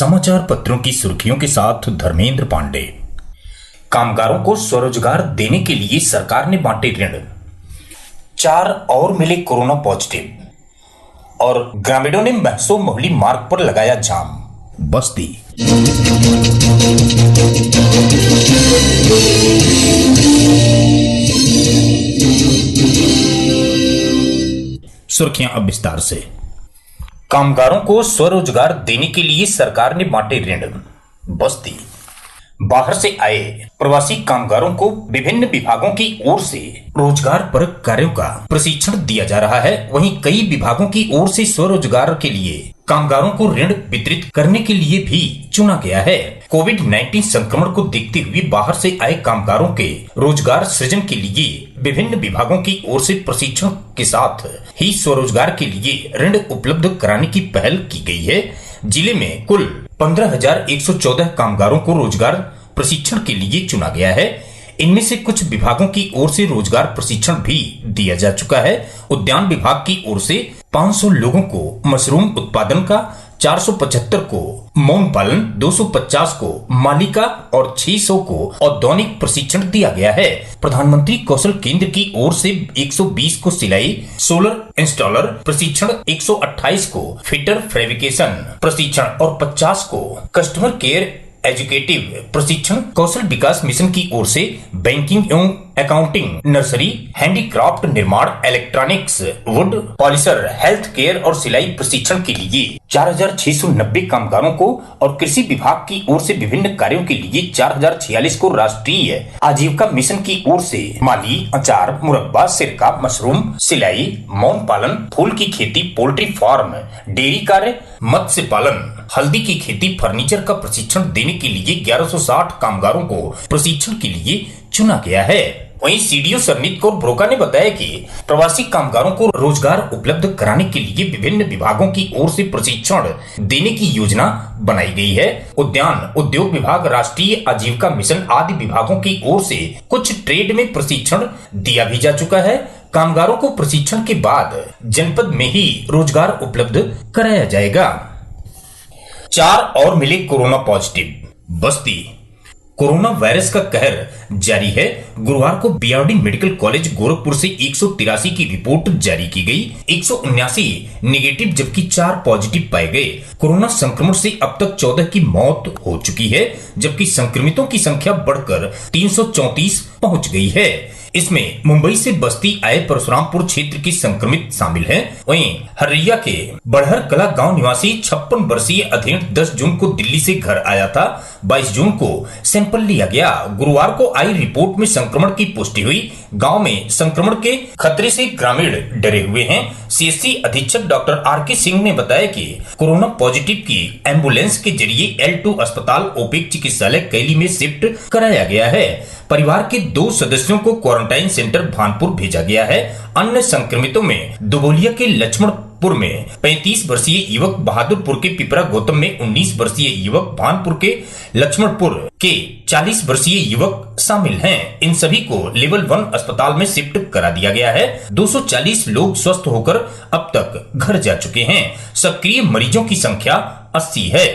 समाचार पत्रों की सुर्खियों के साथ धर्मेंद्र पांडे। कामगारों को स्वरोजगार देने के लिए सरकार ने बांटे ऋण, 4 और मिले कोरोना पॉजिटिव और ग्रामीणों ने महसो मोहली मार्ग पर लगाया जाम। बस्ती। सुर्खियां अब विस्तार से। कामगारों को स्वरोजगार देने के लिए सरकार ने बांटे ऋण। बस्ती। बाहर से आए प्रवासी कामगारों को विभिन्न विभागों की ओर से रोजगार परक कार्यों का प्रशिक्षण दिया जा रहा है। वहीं कई विभागों की ओर से स्वरोजगार के लिए कामगारों को ऋण वितरित करने के लिए भी चुना गया है। कोविड-19 संक्रमण को देखते हुए बाहर से आए कामगारों के रोजगार सृजन के लिए विभिन्न विभागों की ओर से प्रशिक्षण के साथ ही स्वरोजगार के लिए ऋण उपलब्ध कराने की पहल की गई है। जिले में कुल 15,114 कामगारों को रोजगार प्रशिक्षण के लिए चुना गया है। इनमें से कुछ विभागों की ओर से रोजगार प्रशिक्षण भी दिया जा चुका है। उद्यान विभाग की ओर से 500 लोगों को मशरूम उत्पादन का, 475 को मौन पालन, 250 को मालिका और 600 को औद्योगिक प्रशिक्षण दिया गया है। प्रधानमंत्री कौशल केंद्र की ओर से 120 को सिलाई, सोलर इंस्टॉलर प्रशिक्षण, 128 को फिटर फैब्रिकेशन प्रशिक्षण और 50 को कस्टमर केयर एजुकेटिव प्रशिक्षण कौशल विकास मिशन की ओर से बैंकिंग एवं अकाउंटिंग, नर्सरी, हैंडीक्राफ्ट, निर्माण, electronics, would polisher, health care और सिलाई प्रशिक्षण के लिए 4,690 कामगारों को और कृषि विभाग की ओर से विभिन्न कार्यों के लिए 4,046 को राष्ट्रीय आजीविका मिशन की ओर से माली, अचार, मुरब्बा, सिरका, मशरूम, सिलाई, मौन पालन, फूल की खेती, पोल्ट्री फार्म, डेयरी कार्य, मत्स्य पालन, हल्दी की खेती, फर्नीचर का प्रशिक्षण देने के लिए 1160 कामगारों को प्रशिक्षण के लिए चुना गया है। वहीं सीडीओ सरनीत कौर ब्रोका ने बताया कि प्रवासी कामगारों को रोजगार उपलब्ध कराने के लिए विभिन्न विभागों की ओर से प्रशिक्षण देने की योजना बनाई गई है। उद्यान उद्योग विभाग, राष्ट्रीय आजीविका मिशन आदि विभागों की ओर से कुछ ट्रेड में प्रशिक्षण दिया भी जा चुका है। कामगारों को प्रशिक्षण के बाद जनपद में ही रोजगार उपलब्ध कराया जाएगा। 4 और मिले कोरोना पॉजिटिव। बस्ती। कोरोना वायरस का कहर जारी है। गुरुवार को बीआरडी मेडिकल कॉलेज गोरखपुर से 183 की रिपोर्ट जारी की गई। 179 नेगेटिव जबकि 4 पॉजिटिव पाए गए। कोरोना संक्रमण से अब तक 14 की मौत हो चुकी है, जबकि संक्रमितों की संख्या बढ़कर 334 पहुंच गई है। इसमें मुंबई से बस्ती आए परशुरामपुर क्षेत्र के संक्रमित शामिल हैं। वहीं हर्रिया के बड़हर कला गांव निवासी 56 वर्षीय अधीन 10 जून को दिल्ली से घर आया था। 22 जून को सैंपल लिया गया। गुरुवार को आई रिपोर्ट में संक्रमण की पुष्टि हुई। गांव में संक्रमण के खतरे से ग्रामीण डरे हुए हैं। सीएससी अधीक्षक डॉक्टर आर.के. सिंह ने बताया कि कोरोना पॉजिटिव की एम्बुलेंस के जरिए L2 अस्पताल ओपेक चिकित्सालय कैली में शिफ्ट कराया गया है। परिवार के 2 सदस्यों को क्वारंटाइन सेंटर भानपुर भेजा गया है। अन्य संक्रमितों में दुबोलिया के लक्ष्मणपुर में 35 वर्षीय युवक, बहादुरपुर के पिपरा गौतम में 19 वर्षीय युवक, भानपुर के लक्ष्मणपुर के 40 वर्षीय युवक शामिल हैं। इन सभी को लेवल 1 अस्पताल में शिफ्ट करा दिया गया है। 240 लोग स्वस्थ होकर अब तक घर जा चुके हैं। सक्रिय मरीजों की संख्या 80 है।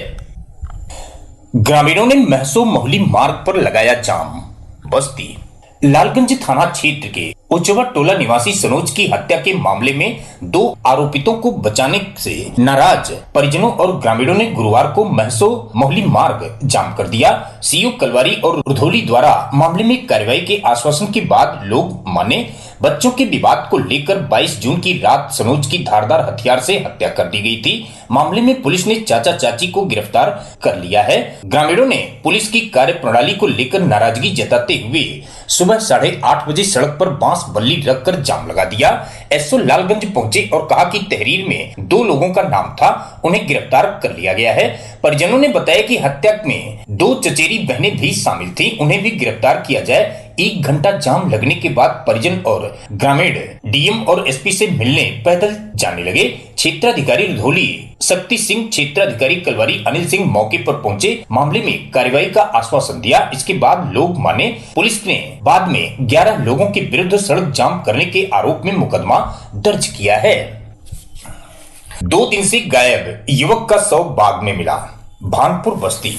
ग्रामीणों ने महसो मोहली मार्ग पर लगाया जाम। बस्ती। लालगंज थाना क्षेत्र के उचवा टोला निवासी सनोज की हत्या के मामले में 2 आरोपितों को बचाने से नाराज परिजनों और ग्रामीणों ने गुरुवार को महसो मोहली मार्ग जाम कर दिया। सीयू कलवारी और रुधौली द्वारा मामले में कार्रवाई के आश्वासन के बाद लोग माने। बच्चों के विवाद को लेकर 22 जून की रात सनोज की धारदार हथियार से हत्या कर दी गई थी। मामले में पुलिस ने चाचा चाची को गिरफ्तार कर लिया है। ग्रामीणों ने पुलिस की कार्यप्रणाली को लेकर नाराजगी जताते हुए सुबह 8:30 बजे सड़क पर बांस बल्ली रखकर जाम लगा दिया। एसओ लालगंज पहुंचे और कहा कि तहरीर में 2 लोगों का नाम था, उन्हें गिरफ्तार कर लिया गया है। परिजनों ने बताया कि हत्या में 2 चचेरी बहनें भी शामिल थी, उन्हें भी गिरफ्तार किया जाए। 1 घंटा जाम लगने के बाद परिजन और ग्रामीण डीएम और एसपी से मिलने पैदल जाने लगे। क्षेत्राधिकारी रुधौली शक्ति सिंह, क्षेत्राधिकारी कलवारी अनिल सिंह मौके पर पहुंचे, मामले में कार्रवाई का आश्वासन दिया। इसके बाद लोग माने। पुलिस ने बाद में 11 लोगों के विरुद्ध सड़क जाम करने के आरोप में मुकदमा दर्ज किया है। 2 दिन से गायब युवक का शव बाग में मिला। भानपुर बस्ती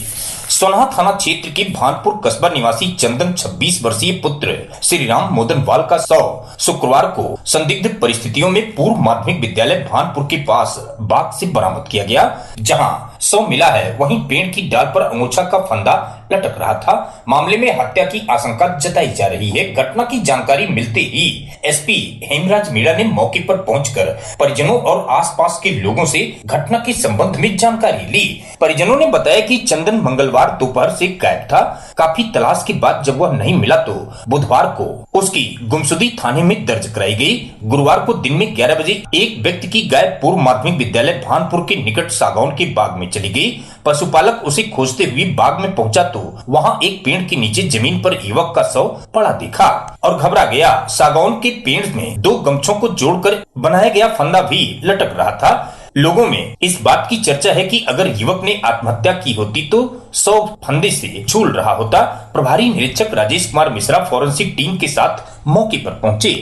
सोनाहा थाना क्षेत्र के भानपुर कस्बा निवासी चंदन 26 वर्षीय पुत्र श्री राम मोदन वाल का शव शुक्रवार को संदिग्ध परिस्थितियों में पूर्व माध्यमिक विद्यालय भानपुर के पास बाग से बरामद किया गया। जहां शव मिला है वहीं पेड़ की डाल पर अंगोछा का फंदा लटक रहा था। मामले में हत्या की आशंका जताई जा रही है। घटना की जानकारी मिलते ही एसपी हेमराज मीणा ने मौके पर पहुंचकर परिजनों और आसपास के लोगों से घटना के संबंध में जानकारी ली। परिजनों ने बताया कि चंदन मंगलवार दोपहर से गायब था। काफी तलाश के बाद जब वह नहीं मिला तो बुधवार को उसकी गुमशुदगी थाने में दर्ज कराई गई। गुरुवार को दिन में 11 बजे एक व्यक्ति की गाय पूर्व माध्यमिक विद्यालय भानपुर के निकट सागौन के बाग में चली गई। पशुपालक उसे खोजते हुए बाग में पहुंचा तो वहां एक पेड़ के नीचे जमीन पर युवक का शव पड़ा दिखा और घबरा गया। सागौन के पेड़ में 2 गमछों को जोड़कर बनाया गया फंदा भी लटक रहा था। लोगों में इस बात की चर्चा है कि अगर युवक ने आत्महत्या की होती तो शव फंदे से झूल रहा होता। प्रभारी निरीक्षक राजेश कुमार मिश्रा फॉरेंसिक टीम के साथ मौके पर पहुंचे।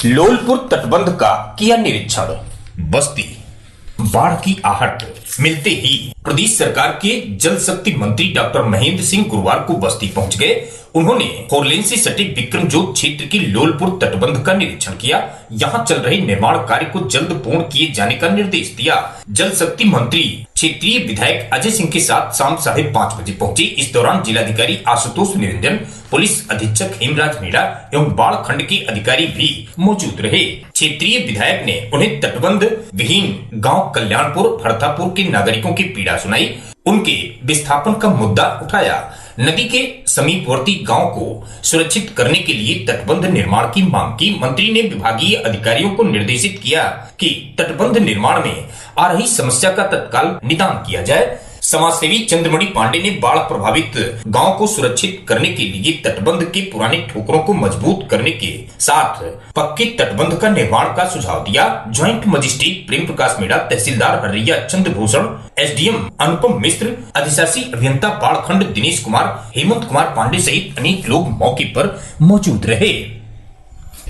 लोलपुर तटबंध का किया निरीक्षण। बस्ती बाढ़ की आहट मिलते ही प्रदेश सरकार के जल शक्ति मंत्री डॉक्टर महेंद्र सिंह गुरुवार को बस्ती पहुंच गए। उन्होंने फोरलेन से सटे विक्रमजोत क्षेत्र की लोलपुर तटबंध का निरीक्षण किया। यहां चल रहे निर्माण कार्य को जल्द पूर्ण किए जाने का निर्देश दिया। जल शक्ति मंत्री क्षेत्रीय विधायक अजय सिंह के साथ शाम 5:30 बजे पहुंचे। इस दौरान जिलाधिकारी आशुतोष निरंजन, पुलिस अधीक्षक हेमराज मीणा एवं बाढ़ खंड के अधिकारी भी मौजूद रहे। क्षेत्रीय विधायक ने उन्हें तटबंध विहीन गांव कल्याणपुर भरतापुर के नागरिकों की पीड़ा सुनाई। उनके विस्थापन का मुद्दा उठाया। नदी के समीपवर्ती गांव को सुरक्षित करने के लिए तटबंध निर्माण की मांग की। मंत्री ने विभागीय अधिकारियों को निर्देशित किया कि तटबंध निर्माण में आ रही समस्या का तत्काल निदान किया जाए। समाजसेवी चंद्रमणि पांडे ने बाढ़ प्रभावित गांव को सुरक्षित करने के लिए तटबंध के पुराने ठोकरों को मजबूत करने के साथ पक्के तटबंध का निर्माण का सुझाव दिया। ज्वाइंट मजिस्ट्रेट प्रेम प्रकाश मीणा, तहसीलदार हरिया चंद्रभूषण, एसडीएम अनुपम मिश्र, अधिशासी अभियंता बाढ़ खंड दिनेश कुमार, हेमंत कुमार पांडे सहित अनेक लोग मौके पर मौजूद रहे।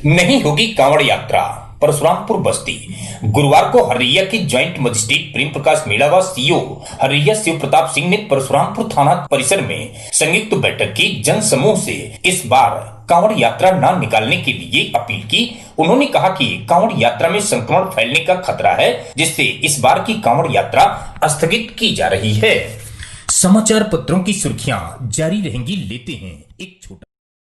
नहीं होगी कांवड़ यात्रा। परशुरामपुर बस्ती गुरुवार को हरिया के ज्वाइंट मजिस्ट्रेट प्रेम प्रकाश मीणा व सीओ हरिया शिव प्रताप सिंह ने परशुरामपुर थाना परिसर में संयुक्त बैठक की। जन समूह से इस बार कांवड़ यात्रा न निकालने के लिए अपील की। उन्होंने कहा कि कांवड़ यात्रा में संक्रमण फैलने का खतरा है, जिससे इस बार की कांवड़ यात्रा स्थगित की जा रही है। समाचार पत्रों की सुर्खियां जारी रहेंगी। लेते हैं एक छोटा